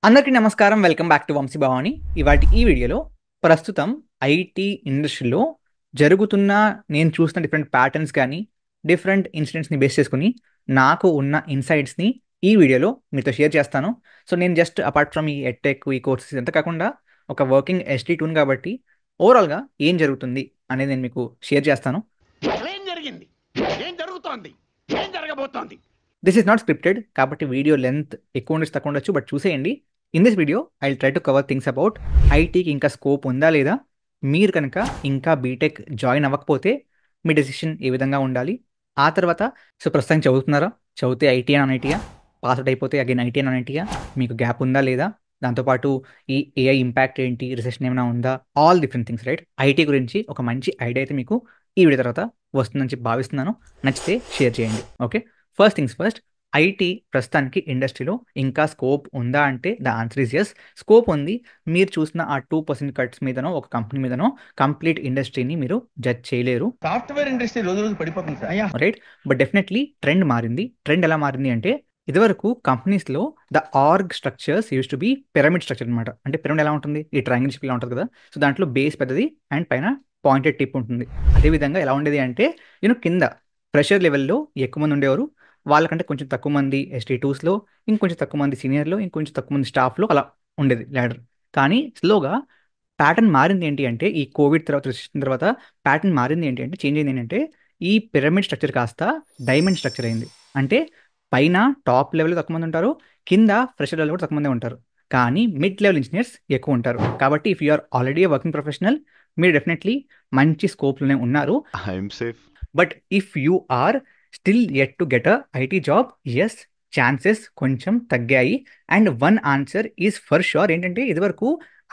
అందరికీ నమస్కారం. Welcome back to Vamshi Bhavani. ఇవాటి ఈ వీడియోలో ప్రస్తుతం ఐటీ ఇండస్ట్రీలో జరుగుతున్న నేను చూస్తున్న డిఫరెంట్ ప్యాటర్న్స్ కానీ, డిఫరెంట్ ఇన్సిడెంట్స్‌ని బేస్ చేసుకొని నాకు ఉన్న ఇన్‌సైట్స్‌ని ఈ వీడియోలో మీతో షేర్ చేస్తాను. సో, నేను జస్ట్ అపార్ట్ ఫ్రమ్ ఈ ఎడ్‌టెక్, ఈ కోర్సెస్ ఇదంతా కాకుండా ఒక వర్కింగ్ ఎస్‌డి2ని కాబట్టి ఓవరాల్‌గా ఏం జరుగుతుంది అనేది నేను మీకు షేర్ చేస్తాను. ఏం జరిగింది? ఏం జరుగుతోంది? ఏం జరగబోతోంది? దిస్ ఈస్ నాట్ స్క్రిప్టెడ్ కాబట్టి వీడియో లెంత్ ఎక్కువ ఉండొచ్చు, తక్కువ ఉండొచ్చు. బట్ చూసేయండి. In this video I will try to cover things about ఐటీకి ఇంకా స్కోప్ ఉందా లేదా, మీరు కనుక ఇంకా బీటెక్ జాయిన్ అవ్వకపోతే మీ డెసిషన్ ఏ విధంగా ఉండాలి, ఆ తర్వాత సో ప్రస్తుతం చదువుతున్నారా, చదివితే ఐటీ అని ఐటీయా, పాస్ అవుట్ అయిపోతే అగైన్ ఐటీ అని ఐటీయా, మీకు గ్యాప్ ఉందా లేదా, దాంతోపాటు ఈ ఏఐ ఇంపాక్ట్ ఏంటి, రిసెషన్ ఏమైనా ఉందా, all different things right. IT గురించి ఒక మంచి ఐడియా అయితే మీకు ఈ వీడియో తర్వాత వస్తుందని చెప్పి భావిస్తున్నాను. నచ్చితే షేర్ చేయండి. Okay, first things first. IT ప్రస్తుతానికి ఇండస్ట్రీలో ఇంకా స్కోప్ ఉందా అంటే the answer is yes. Scope ఉంది. మీరు చూసిన ఆ 2% కట్స్ మీదనో ఒక కంపెనీ మీదనో కంప్లీట్ ఇండస్ట్రీని మీరు జడ్జ్ చేయలేరు. సాఫ్ట్వేర్ ఇండస్ట్రీ రోజు రోజు పడిపోతుంది sir. Right. But definitely trend మారింది. ట్రెండ్ ఎలా మారింది అంటే, ఇదివరకు కంపెనీస్లో the org structures use to be pyramid structure అనమాట. అంటే పిరమిడ్ ఎలా ఉంటుంది, ఈ ట్రయాంగిల్ షేప్ ఇలా ఉంటుంది కదా. సో దాంట్లో బేస్ పెద్దది అండ్ పైన పాయింటెడ్ టిప్ ఉంటుంది. అదేవిధంగా ఎలా ఉండేది అంటే, కింద ప్రెషర్ లెవెల్లో ఎక్కువ మంది ఉండేవారు. వాళ్ళకంటే కొంచెం తక్కువ మంది ఎస్టీ2స్లో, ఇంకొంచెం తక్కువ మంది సీనియర్లో, ఇంకొంచెం తక్కువ మంది స్టాఫ్లో అలా ఉండేది ల్యాడర్. కానీ స్లోగా ప్యాటర్న్ మారింది ఏంటి అంటే, ఈ కోవిడ్ తర్వాత రిసెషన్ తర్వాత ప్యాటర్న్ మారింది ఏంటి అంటే, చేంజ్ అయింది ఏంటంటే, ఈ పిరమిడ్ స్ట్రక్చర్ కాస్త డైమండ్ స్ట్రక్చర్ అయింది. అంటే పైన టాప్ లెవెల్ తక్కువ మంది ఉంటారు, కింద ఫ్రెషర్ లెవెల్ కూడా తక్కువ మంది ఉంటారు, కానీ మిడ్ లెవెల్ ఇంజనీర్స్ ఎక్కువ ఉంటారు. కాబట్టి if you are already working professional, మీరు డెఫినెట్లీ మంచి స్కోప్లోనే ఉన్నారు. I'm safe. But if you are still yet to get a IT job, yes, chances కొంచెం తగ్గాయి. And one answer is for sure ఏంటంటే, ఇదివరకు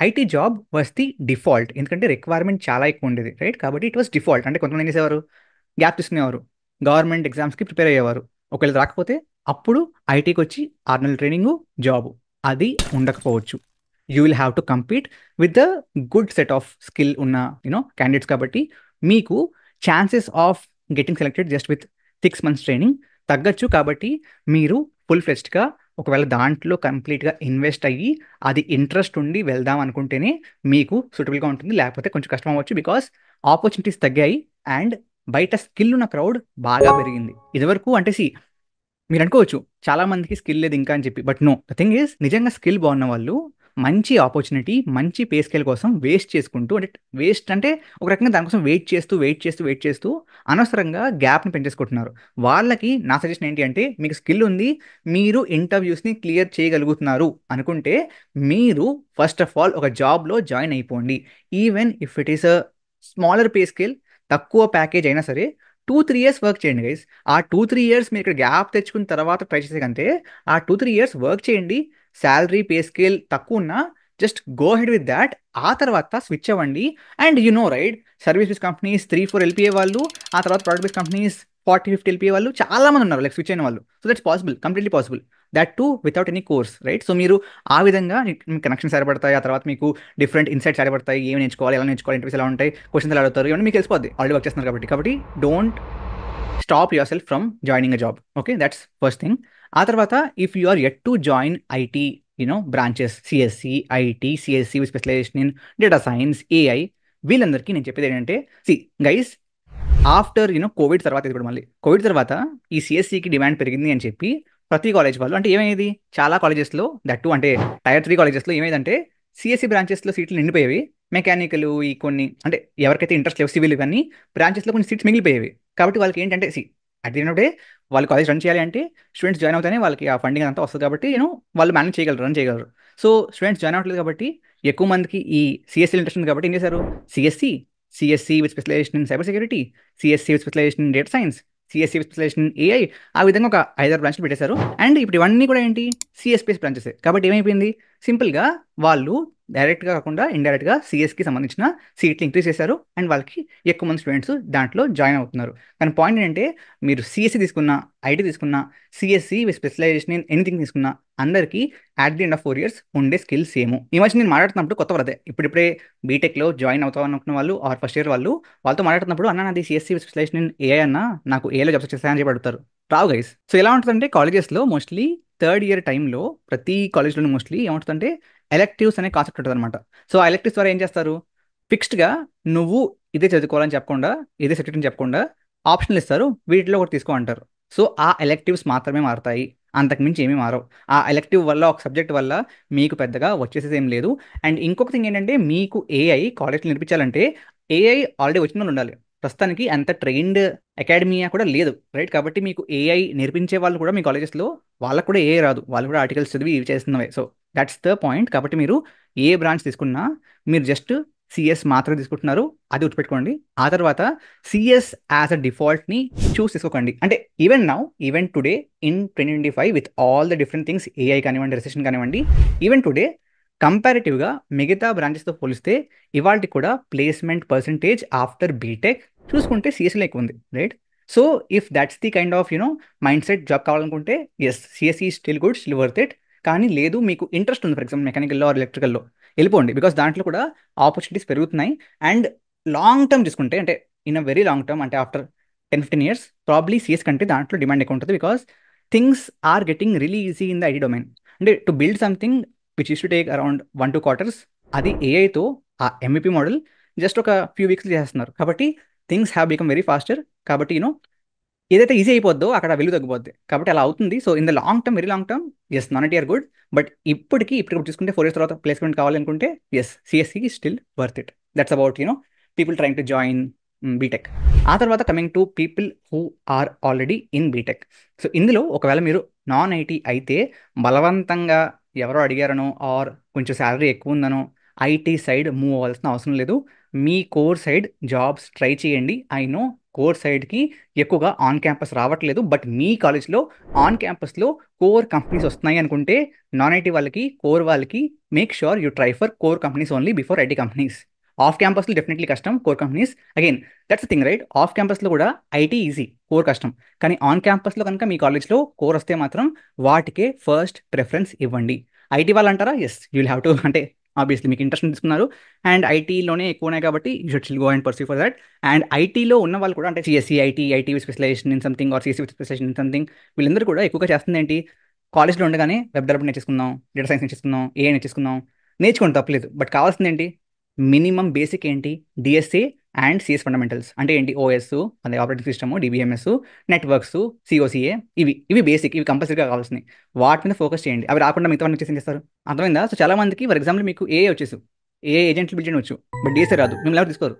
IT job was the default, ఎందుకంటే requirement చాలా ఎక్కువ ఉండేది రైట్. కాబట్టి ఇట్ వాస్ డిఫాల్ట్. అంటే కొంతమంది ఏం చేసేవారు, గ్యాప్ తీసుకునేవారు, గవర్నమెంట్ ఎగ్జామ్స్కి ప్రిపేర్ అయ్యేవారు. ఒకవేళ రాకపోతే అప్పుడు ఐటీకి వచ్చి 6 నెలల ట్రైనింగ్, జాబ్. అది ఉండకపోవచ్చు. You will have to compete with the good set of skill ఉన్న క్యాండిడేట్స్. కాబట్టి మీకు chances of getting selected just with 6 months training తగ్గచ్చు. కాబట్టి మీరు ఫుల్ ఫ్లెజ్డ్గా ఒకవేళ దాంట్లో కంప్లీట్గా ఇన్వెస్ట్ అయ్యి అది ఇంట్రెస్ట్ ఉండి వెళ్దాం అనుకుంటేనే మీకు సూటబుల్గా ఉంటుంది. లేకపోతే కొంచెం కష్టం అవ్వచ్చు, బికాస్ ఆపర్చునిటీస్ తగ్గాయి అండ్ బయట స్కిల్ ఉన్న క్రౌడ్ బాగా పెరిగింది. ఇదివరకు అంటే మీరు అనుకోవచ్చు చాలా మందికి స్కిల్ లేదు ఇంకా అని చెప్పి, but no, the thing is నిజంగా స్కిల్ బాగున్న వాళ్ళు మంచి ఆపర్చునిటీ, మంచి పే స్కేల్ కోసం వేస్ట్ చేసుకుంటూ, అంటే వేస్ట్ అంటే ఒక రకంగా దానికోసం వెయిట్ చేస్తూ అనవసరంగా గ్యాప్ని పెంచేసుకుంటున్నారు. వాళ్ళకి నా సజెషన్ ఏంటి అంటే, మీకు స్కిల్ ఉంది, మీరు ఇంటర్వ్యూస్ని క్లియర్ చేయగలుగుతున్నారు అనుకుంటే మీరు ఫస్ట్ ఆఫ్ ఆల్ ఒక జాబ్లో జాయిన్ అయిపోండి. Even if it is a smaller pay scale, తక్కువ ప్యాకేజ్ అయినా సరే 2-3 years వర్క్ చేయండి గైస్. ఆ 2-3 years మీరు ఇక్కడ గ్యాప్ తెచ్చుకున్న తర్వాత ట్రై చేసే కంటే ఆ 2-3 years వర్క్ చేయండి. శాలరీ పే స్కేల్ తక్కువ ఉన్నా just go head with that. ఆ తర్వాత స్విచ్ అవ్వండి. And right, service base companies 3-4 LPA వాళ్ళు, ఆ తర్వాత ప్రోడక్ట్ బేస్ కంపెనీస్ 40-50 ఎల్పిఏ వాళ్ళు చాలా మంది ఉన్నారు, లైక్ స్విచ్ అయిన వాళ్ళు. So that's possible, completely possible. That to without any course right. So మీరు ఆ విధంగా కనెక్షన్స్ ఏర్పడతాయి. ఆ తర్వాత మీకు డిఫరెంట్ ఇన్సైట్స్ ఏర్పడతాయి. ఏమి నేర్చుకోవాలి, ఎలా నేర్చుకోవాలి, ఇంటర్వ్యూస్ ఎలా ఉంటాయి, క్వశ్చన్స్ ఎలా అడుగుతారు, ఇవన్నీ మీకు తెలిసిపోద్ది ఆల్రెడీ వర్క్ చేస్తున్నారు కాబట్టి. కాబట్టి don't stop yourself from joining a job. Okay, that's first thing. ఆ తర్వాత if you are yet to join IT branches, CSC, IT, CSC with specialization in data science, AI, వీళ్ళందరికీ నేను చెప్పేది ఏంటంటే, guys, after Covid తర్వాత, ఇది కూడా మళ్ళీ కోవిడ్ తర్వాత ఈ సిఎస్సికి డిమాండ్ పెరిగింది అని చెప్పి ప్రతి కాలేజ్ వాళ్ళు, అంటే ఏమైంది, చాలా కాలేజెస్లో దట్టు అంటే టైర్ 3 కాలేజెస్లో ఏమైందంటే సిఎస్సి బ్రాంచెస్లో సీట్లు నిండిపోయేవి. మెకానికల్, ఈ కొన్ని అంటే ఎవరికైతే ఇంట్రెస్ట్ లేవు, సివిల్, ఇవన్నీ బ్రాంచెస్లో కొన్ని సీట్స్ మిగిలిపోయేవి. కాబట్టి వాళ్ళకి ఏంటంటే at the end of day వాళ్ళు కాలేజ్ రన్ చేయాలి అంటే స్టూడెంట్స్ జాయిన్ అవుతానే వాళ్ళకి ఆ ఫండింగ్ అంతా వస్తుంది. కాబట్టి వాళ్ళు మేనేజ్ చేయగలరు, రన్ చేయగలరు. సో స్టూడెంట్స్ జాయిన్ అవ్వట్లేదు కాబట్టి ఎక్కువ మందికి ఈ సిఎస్సి ఇంట్రెస్ట్ ఉంది. కాబట్టి ఏం చేశారు, CSC with specialization in cyber security, CSC with specialization in data science, CSC with specialization in AI, ఆ విధంగా ఒక 5-6 బ్రాంచ్లు పెట్టేశారు. అండ్ ఇప్పుడు ఇవన్నీ కూడా ఏంటి, సిఎస్పిఎస్ బ్రాంచెస్. కాబట్టి ఏమైపోయింది, సింపుల్గా వాళ్ళు డైరెక్ట్గా కాకుండా ఇండైరెక్ట్గా సిఎస్కి సంబంధించిన సీట్లు ఇంక్రీజ్ చేశారు అండ్ వాళ్ళకి ఎక్కువ మంది స్టూడెంట్స్ దాంట్లో జాయిన్ అవుతున్నారు. కానీ పాయింట్ ఏంటంటే, మీరు సిఎస్సి తీసుకున్నా, ఐటీ తీసుకున్నా, సిఎస్సి స్పెషలైజేషన్ ఇన్ ఎనీథింగ్ తీసుకున్నా, అందరికీ at the end of 4 years ఉండే స్కిల్స్ సేమ్. ఈ మధ్య నేను మాట్లాడుతున్నప్పుడు కొత్త అదే ఇప్పుడిప్పుడే బీటెక్లో జాయిన్ అవుతాం అనుకున్న వాళ్ళు ఆర్ ఫస్ట్ ఇయర్ వాళ్ళు వాళ్ళతో మాట్లాడుతున్నప్పుడు, అన్న నాది సిఎస్సి స్పెషలైజేషన్ ఇన్ ఏఐ అన్న, నాకు ఏఐలో జాబ్స్ వచ్చేసాయని చెప్పి అడుగుతారు. రావు గైస్. సో ఎలా ఉంటుందంటే కాలేజెస్లో మోస్ట్లీ థర్డ్ ఇయర్ టైంలో ప్రతి కాలేజ్లో మోస్ట్లీ ఏముంటుందంటే ఎలెక్టివ్స్ అనే కాన్సెప్ట్ ఉంటుంది అనమాట. సో ఆ ఎలెక్టివ్స్ ద్వారా ఏం చేస్తారు, ఫిక్స్డ్గా నువ్వు ఇదే చదువుకోవాలని చెప్పకుండా, ఇదే సబ్జెక్ట్ అని చెప్పకుండా ఆప్షన్లు ఇస్తారు, వీటిలో ఒకటి తీసుకో అంటారు. సో ఆ ఎలెక్టివ్స్ మాత్రమే మారుతాయి, అంతకుమించి ఏమీ మారవు. ఆ ఎలెక్టివ్ వల్ల, ఒక సబ్జెక్ట్ వల్ల మీకు పెద్దగా వచ్చేసేది ఏం లేదు. అండ్ ఇంకొక థింగ్ ఏంటంటే, మీకు ఏఐ కాలేజ్లో నేర్పించాలంటే ఏఐ ఆల్రెడీ వచ్చిన వాళ్ళు ఉండాలి. ప్రస్తుతానికి అంత ట్రైన్డ్ అకాడమియా కూడా లేదు, రైట్? కాబట్టి మీకు ఏఐ నేర్పించే వాళ్ళు కూడా మీ కాలేజెస్లో వాళ్ళకు కూడా ఏఐ రాదు, వాళ్ళు కూడా ఆర్టికల్స్ చదివి ఇవి చేస్తున్నవే. So that's the point. కాబట్టి మీరు ఏ బ్రాంచ్ తీసుకున్నా మీరు జస్ట్ సిఎస్ మాత్రమే తీసుకుంటున్నారు, అది గుర్తుపెట్టుకోండి. ఆ తర్వాత సిఎస్ యాజ్ అ డిఫాల్ట్ని చూస్ చేసుకోకండి. అంటే even today in 2025 with all the different things, AI కానివ్వండి, రిసెషన్ కానివ్వండి, ఈవెన్ టుడే కంపారిటివ్గా మిగతా బ్రాంచెస్తో పోలిస్తే ఇవాళకి కూడా ప్లేస్మెంట్ పర్సంటేజ్ ఆఫ్టర్ బీటెక్ చూసుకుంటే సిఎస్లో ఎక్కువ ఉంది, right? So if that's the kind of mind set job కావాలనుకుంటే yes, CSE still good, still worth it. కానీ లేదు మీకు ఇంట్రెస్ట్ ఉంది, ఫర్ ఎగ్జాంపుల్ మెకానికల్లో ఆర్ ఎలక్ట్రికల్లో, వెళ్ళిపోండి. బికాస్ దాంట్లో కూడా ఆపర్చునిటీస్ పెరుగుతున్నాయి. అండ్ లాంగ్ టర్మ్ చూసుకుంటే, అంటే in a very long term, అంటే ఆఫ్టర్ 10-15 years ప్రాబ్లీ సిఎస్ కంటే దాంట్లో డిమాండ్ ఎక్కువ ఉంటుంది. Because things are getting really easy in the IT domain. అంటే to build something which used to take around 1-2 quarters, అది ఏఐతో ఆ ఎంవిపి మోడల్ జస్ట్ ఒక ఫ్యూ వీక్స్ చేస్తున్నారు. కాబట్టి things have become very faster. కాబట్టి ఏదైతే ఈజీ అయిపోద్దో అక్కడ వెలుగు తగ్గిపోద్ది. కాబట్టి అలా అవుతుంది. So in the long term, very long term, yes, non IT are good. But ఇప్పుడు చూసుకుంటే 4 years తర్వాత ప్లేస్మెంట్ కావాలనుకుంటే yes, CSC still worth it. That's about people trying to join BTech. ఆ తర్వాత coming to people who are already in BTech. So ఇందులో ఒకవేళ మీరు non IT అయితే బలవంతంగా ఎవరో అడిగారనో ఆర్ కొంచెం శాలరీ ఎక్కువ ఉందనో ఐటీ సైడ్ మూవ్ అవ్వాల్సిన అవసరం లేదు. మీ కోర్ సైడ్ జాబ్స్ ట్రై చేయండి. ఐ నో కోర్ సైడ్కి ఎక్కువగా ఆన్ క్యాంపస్ రావట్లేదు, బట్ మీ కాలేజ్లో ఆన్ క్యాంపస్లో కోర్ కంపెనీస్ వస్తున్నాయి అనుకుంటే నాన్ ఐటీ వాళ్ళకి, కోర్ వాళ్ళకి make sure you try for core companies only before IT companies. Of క్యాంపస్లో డెఫినెట్లీ కష్టం, core companies again that's thing, right? Of క్యాంపస్లో కూడా ఐటీ ఈజీ, కోర్ కష్టం. కానీ ఆన్ క్యాంపస్లో కనుక మీ కాలేజ్లో కోర్ వస్తే మాత్రం వాటికే ఫస్ట్ ప్రిఫరెన్స్ ఇవ్వండి. ఐటీ వాళ్ళు అంటారా? Yes, you will have to, అంటే ఆబ్వియస్లీ మీకు ఇంట్రెస్ట్ తీసుకున్నారు అండ్ ఐటీలోనే ఎక్కువ ఉన్నాయి కాబట్టి you should still go and pursue for that. And ఐటీలో ఉన్న వాళ్ళు కూడా, అంటే CSC, IT specialization in something or CSC specialization in something, వీళ్ళందరూ కూడా ఎక్కువగా చేస్తుంది ఏంటి, కాలేజ్లో ఉండగానే వెబ్ డెవలప్మెంట్ నేర్చుకుందాం, డేటా సైన్స్ నేర్చుకుందాం, ఏఐ నేర్చుకుందాం, నేర్చుకోండి తప్పలేదు. బట్ కావాల్సింది ఏంటి, మినిమం బేసిక్ ఏంటి, డిఎస్ఏ అండ్ సిఎస్ ఫండమెంటల్స్. అంటే ఏంటి, ఓఎస్, అదే ఆపరేటింగ్ సిస్టమ్, డిబిఎంఎస్, నెట్వర్క్స్, సిఓసిఏ, ఇవి బేసిక్, ఇవి కంపల్సరీగా కావాల్సినవి. వాటి మీద ఫోకస్ చేయండి. అవి రాకుండా మిగతా వచ్చేసి ఏం చేస్తారు, అర్థమైందా? సో చాలా మందికి ఫర్ ఎగ్జాంపుల్ మీకు ఏఐ వచ్చేసి ఏ ఏజెంట్లు బిల్డ్ చేయవచ్చు, బట్ డిఎస్ఏ రాదు, మిమ్మల్ని ఎవరు తీసుకోరు.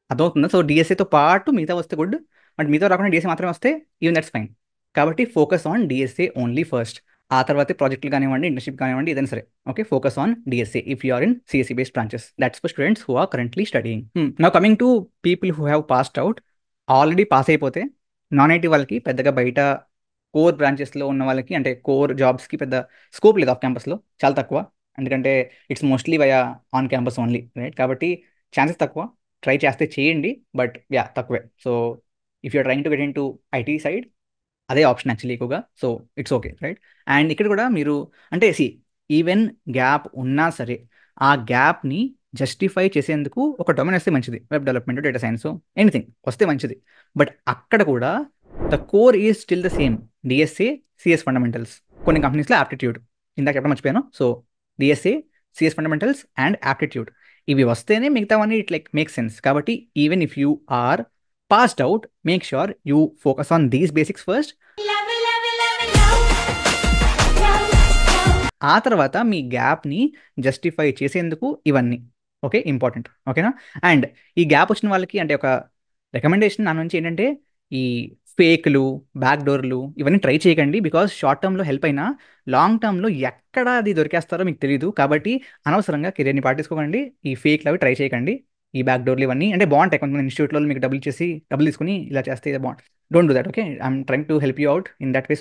అర్థమవుతుందా? సో డిఎస్ఏతో పాటు మిగతా వస్తే గుడ్, బట్ మిగతా రాకుండా డిఎస్ఏ మాత్రమే వస్తే ఈవెన్ దట్స్ ఫైన్. కాబట్టి focus on DSA only first. ఆ తర్వాత ప్రాజెక్టులు కానివ్వండి, ఇంటర్న్షిప్ కానివ్వండి, ఏదైనా సరే, okay, focus on DSA if you are in CSC based branches. That's for students who are currently studying. Now coming to people who have passed out. Already pass అయిపోతే non IT వాళ్ళకి పెద్దగా బయట core బ్రాంచెస్లో ఉన్న వాళ్ళకి, అంటే core జాబ్స్కి పెద్ద scope లేదు ఆఫ్ క్యాంపస్లో, చాలా తక్కువ. ఎందుకంటే it's mostly via on campus only, right? కాబట్టి ఛాన్సెస్ తక్కువ. ట్రై చేస్తే చేయండి, బట్ యా తక్కువే. So if you're trying to get in to IT side, అదే ఆప్షన్ యాక్చువల్లీ ఎక్కువగా. So it's okay, right? And ఇక్కడ కూడా మీరు, అంటే ఈవెన్ గ్యాప్ ఉన్నా సరే ఆ గ్యాప్ని జస్టిఫై చేసేందుకు ఒక డొమైన్ వస్తే మంచిది, web development, data science, anything వస్తే మంచిది. బట్ అక్కడ కూడా the core is still the same, DSA, CS fundamentals, కొన్ని కంపెనీస్లో యాప్టిట్యూడ్, ఇందాక చెప్పడం మర్చిపోయాను. So DSA, CS fundamentals and aptitude, ఇవి వస్తేనే మిగతావన్నీ ఇట్ లైక్ మేక్ సెన్స్. కాబట్టి even if you are passed out, make sure you focus on these basics first. ఆ తర్వాత మీ గ్యాప్ని జస్టిఫై చేసేందుకు ఇవన్నీ ఓకే ఇంపార్టెంట్, ఓకేనా? అండ్ ఈ గ్యాప్ వచ్చిన వాళ్ళకి, అంటే ఒక రికమెండేషన్ నా నుంచి ఏంటంటే, ఈ ఫేక్లు, బ్యాక్ డోర్లు ఇవన్నీ ట్రై చేయకండి. బికాస్ షార్ట్ టర్మ్లో హెల్ప్ అయినా లాంగ్ టర్మ్లో ఎక్కడ అది దొరికేస్తారో మీకు తెలియదు. కాబట్టి అనవసరంగా కెరీర్ని పాటించుకోకండి. ఈ ఫేక్లు అవి ట్రై చేయకండి. ఈ బ్యాక్ డోర్లు ఇవన్నీ అంటే బాగుంటాయి, కొంతమంది ఇన్స్టిట్యూట్లో మీకు డబ్బులు తీసుకుని ఇలా చేస్తే ఇది బాగుంటుంది. Don't do that, okay? I'm trying to help you out in that way.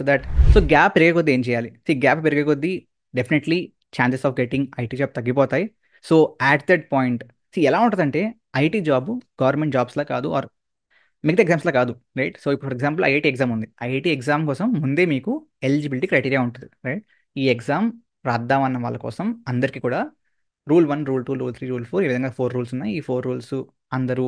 So gap పెరిగే కొద్దీ ఏం చేయాలి? గ్యాప్ పెరిగే కొద్దీ definitely chances of getting IT job తగ్గిపోతాయి. సో అట్ దట్ పాయింట్ ఎలా ఉంటుందంటే, ఐటీ జాబ్ గవర్నమెంట్ జాబ్స్లా కాదు, ఆర్ మిగతా ఎగ్జామ్స్లో కాదు, రైట్? సో ఇప్పుడు ఫర్ ఎగ్జాంపుల్ ఐఐటీ ఎగ్జామ్ ఉంది. ఐఐటీ ఎగ్జామ్ కోసం ముందే మీకు ఎలిజిబిలిటీ క్రైటీరియా ఉంటుంది, రైట్? ఈ ఎగ్జామ్ రాద్దామన్న వాళ్ళ కోసం అందరికీ కూడా రూల్ 1, రూల్ 2, రూల్ 3, రూల్ 4 ఈ విధంగా 4 రూల్స్ ఉన్నాయి. ఈ 4 రూల్స్ అందరూ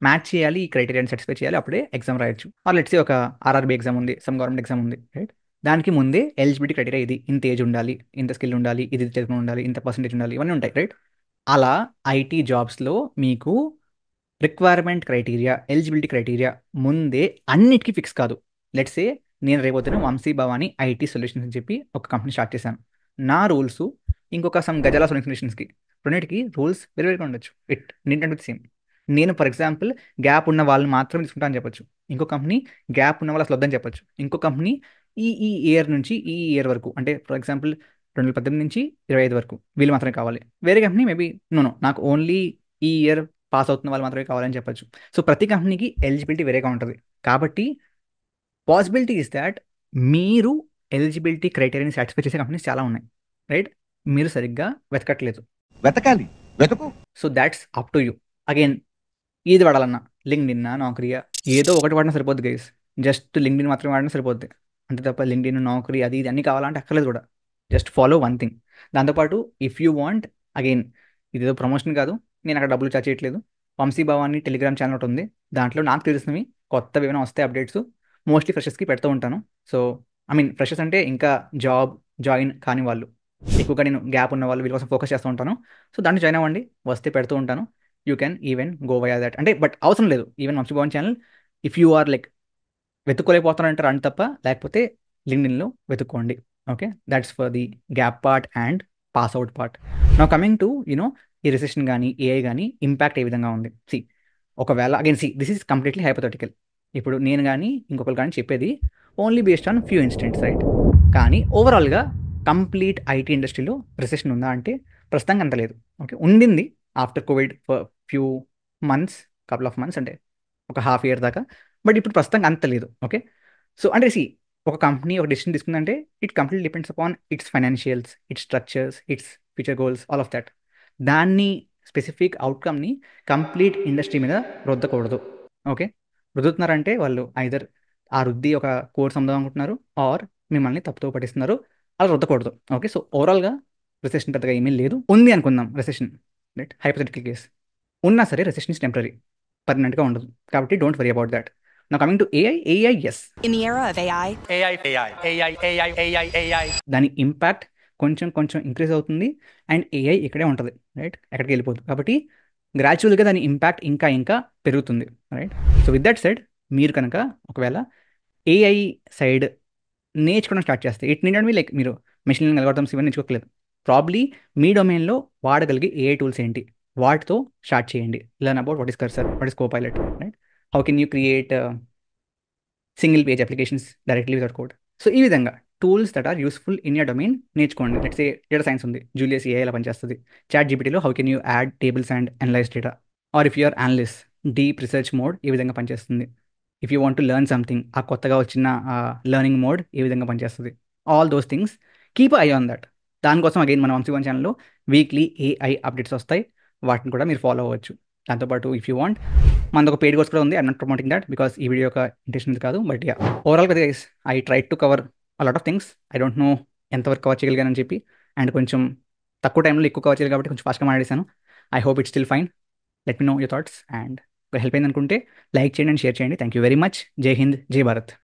మ్యాచ్ చేయాలి, ఈ క్రైటీరియాని సాటిస్ఫై చేయాలి, అప్పుడే ఎగ్జామ్ రాయొచ్చు. ఆర్ లెట్స్ ఒక ఆర్ఆర్బీ ఎగ్జామ్ ఉంది, సమ్ గవర్నమెంట్ ఎగ్జామ్ ఉంది, రైట్? దానికి ముందే ఎలిజిబిలిటీ క్రైటీరియా ఇది, ఇంత ఏజ్ ఉండాలి, ఇంత స్కిల్ ఉండాలి, ఇది చదువుకుని ఉండాలి, ఇంత పర్సెంటేజ్ ఉండాలి, ఇవన్నీ ఉంటాయి, రైట్? అలా ఐటీ జాబ్స్లో మీకు రిక్వైర్మెంట్ క్రైటీరియా, ఎలిజిబిలిటీ క్రైటీరియా ముందే అన్నిటికీ ఫిక్స్ కాదు. లెట్స్ ఏ నేను రేపొద్దున వంశీ భవాని ఐటీ సొల్యూషన్స్ అని చెప్పి ఒక కంపెనీ స్టార్ట్ చేశాను. నా రూల్స్ ఇంకొక సమ్ గజాల సొల్యూషన్స్కి రెండింటికి రూల్స్ వేరే వేరుగా ఉండొచ్చు. It neat same. నేను ఫర్ ఎగ్జాంపుల్ గ్యాప్ ఉన్న వాళ్ళని మాత్రమే తీసుకుంటా అని చెప్పొచ్చు. ఇంకో కంపెనీ గ్యాప్ ఉన్న వాళ్ళు అసలు వద్దని చెప్పొచ్చు. ఇంకో కంపెనీ ఈ ఇయర్ నుంచి ఈ ఇయర్ వరకు, అంటే ఫర్ ఎగ్జాంపుల్ 2018 నుంచి 25 వరకు వీళ్ళు మాత్రమే కావాలి. వేరే కంపెనీ మేబీ నో నాకు ఓన్లీ ఈ ఇయర్ పాస్ అవుతున్న వాళ్ళు మాత్రమే కావాలని చెప్పొచ్చు. సో ప్రతి కంపెనీకి ఎలిజిబిలిటీ వేరేగా ఉంటుంది. కాబట్టి పాసిబిలిటీ ఇస్ దాట్ మీరు ఎలిజిబిలిటీ క్రైటీరియాని సాటిస్ఫై చేసే కంపెనీస్ చాలా ఉన్నాయి, రైట్? మీరు సరిగ్గా వెతకట్లేదు. వెతకాలి, వెతుకు. So that's up to you. Again ఏది వాడాలన్నా, లింక్డ్ఇన్, నౌకరియా, ఏదో ఒకటి వాడినా సరిపోద్ది గైస్. జస్ట్ లింక్డ్ఇన్ మాత్రమే వాడినా సరిపోద్ది. అంతే తప్ప లింక్డ్ఇన్, నౌకరీ అది ఇది అన్నీ కావాలంటే అక్కర్లేదు కూడా. Just follow one thing. దాంతోపాటు ఇఫ్ యూ వాంట్, అగైన్ ఇదేదో ప్రమోషన్ కాదు, నేను అక్కడ డబ్బులు చార్జ్ చేయట్లేదు. వంశీ భవాని టెలిగ్రామ్ ఛానల్ ఒకటి ఉంది, దాంట్లో నాకు తెలిసినవి కొత్తవి ఏమైనా వస్తాయి అప్డేట్స్ మోస్ట్లీ ఫ్రెషర్స్కి పెడుతూ ఉంటాను. సో ఫ్రెషర్స్ అంటే ఇంకా జాయిన్ కాని వాళ్ళు, ఎక్కువగా నేను గ్యాప్ ఉన్న వాళ్ళు వీళ్ళ కోసం ఫోకస్ చేస్తూ ఉంటాను. సో దాంట్లో జాయిన్ అవ్వండి, వస్తే పెడుతూ ఉంటాను. You can even go via that. అంటే బట్ అవసరం లేదు even Vamshi Bhavan channel if you are like వెతుక్కోలేకపోతారంటారు అని తప్ప, లేకపోతే లింక్డ్ఇన్లో వెతుక్కోండి. Okay, that's for the gap part and pass out part. నా కమింగ్ టు ఈ రిసెషన్ కానీ ఏఐ కానీ ఇంపాక్ట్ ఏ విధంగా ఉంది. ఒకవేళ again this is completely hypothetical. ఇప్పుడు నేను కానీ ఇంకొకరు కానీ చెప్పేది only based on few instances, right? కానీ ఓవరాల్గా కంప్లీట్ ఐటీ ఇండస్ట్రీలో రిసెషన్ ఉందా అంటే ప్రస్తుతానికి అంత లేదు. ఓకే, ఉండింది after Covid few months, couple of months, అంటే ఒక హాఫ్ ఇయర్ దాకా. బట్ ఇప్పుడు ప్రస్తుతానికి అంత లేదు. ఓకే, సో అంటే ఒక కంపెనీ ఒక డెసిషన్ తీసుకుందంటే it complete depends upon its financials, its structures, its future goals, all of that. దాన్ని స్పెసిఫిక్ అవుట్కమ్ని కంప్లీట్ ఇండస్ట్రీ మీద రుద్దకూడదు. ఓకే, రుద్దుతున్నారంటే వాళ్ళు ఐదర్ ఆ రుద్ది ఒక కోర్స్ అమ్ముదాం అనుకుంటున్నారు, ఆర్ మిమ్మల్ని తప్పుతో పట్టిస్తున్నారు. అలా రుద్దకూడదు. ఓకే, సో ఓవరాల్గా రిసెషన్ పెద్దగా ఏమీ లేదు. ఉంది అనుకుందాం రిసెషన్, రైట్? హైపోథెటికల్ కేస్ ఉన్నా సరే రెసిషన్ ఇస్ టెంపరీ, పర్మనెంట్గా ఉండదు. కాబట్టి డోంట్ వరీ అబౌట్ దాట్. నా coming to AI, yes, In the era of AI, దాని ఇంపాక్ట్ కొంచెం కొంచెం ఇంక్రీజ్ అవుతుంది అండ్ ఏఐ ఇక్కడే ఉంటుంది, రైట్? ఎక్కడికి వెళ్ళిపోతుంది. కాబట్టి గ్రాడ్యువల్గా దాని ఇంపాక్ట్ ఇంకా ఇంకా పెరుగుతుంది, right? So with that side మీరు కనుక ఒకవేళ ఏఐ సైడ్ నేర్చుకోవడం స్టార్ట్ చేస్తే, it need not be like మీరు మెషిన్ లెర్నింగ్ అల్గోరిథమ్స్ ఇవన్నీ నేర్చుకోలేదు. ప్రాబ్లీ మీ డొమైన్లో వాడగలిగే ఏఐ టూల్స్ ఏంటి, వాటితో స్టార్ట్ చేయండి. Learn about what is Cursor, what is Copilot, right? How can you create single page applications directly without code. So ఈ విధంగా tools that are useful in your domain నేర్చుకోండి. Let's say data science ఉంది, Julius AI ఎలా పనిచేస్తుంది. Chat జీపీటీలో how can you add tables and analyse data. Or if you're analyst, deep research mode ఏ విధంగా పనిచేస్తుంది. If you want to learn something, ఆ కొత్తగా వచ్చిన లెర్నింగ్ మోడ్ ఏ విధంగా పనిచేస్తుంది. All those things keep I on that. దానికోసం అగైన్ మన వంశీ వన్ ఛానల్లో వీక్లీ ఏఐ అప్డేట్స్ వస్తాయి, వాటిని కూడా మీరు ఫాలో అవ్వచ్చు. దాంతోపాటు ఇఫ్ యూ వాంట్, మనది ఒక పెయిడ్ కోర్స్ కూడా ఉంది. I'm not promoting that because ఈ వీడియో యొక్క ఇంటెన్షన్ కాదు. బట్ యా, ఓవరాల్గా guys I try to cover a lot of things. I don't know ఎంతవరకు కవర్ చేయగలిగానని చెప్పి, అండ్ కొంచెం తక్కువ టైంలో ఎక్కువ కవర్ చేయాలి కాబట్టి కొంచెం ఫాస్ట్గా మాట్లాడేశాను. I hope it's still fine. Let me know your thoughts, and help అయింది అనుకుంటే లైక్ చేయండి అండ్ షేర్ చేయండి. Thank you very much. జై హింద్, జై భారత్.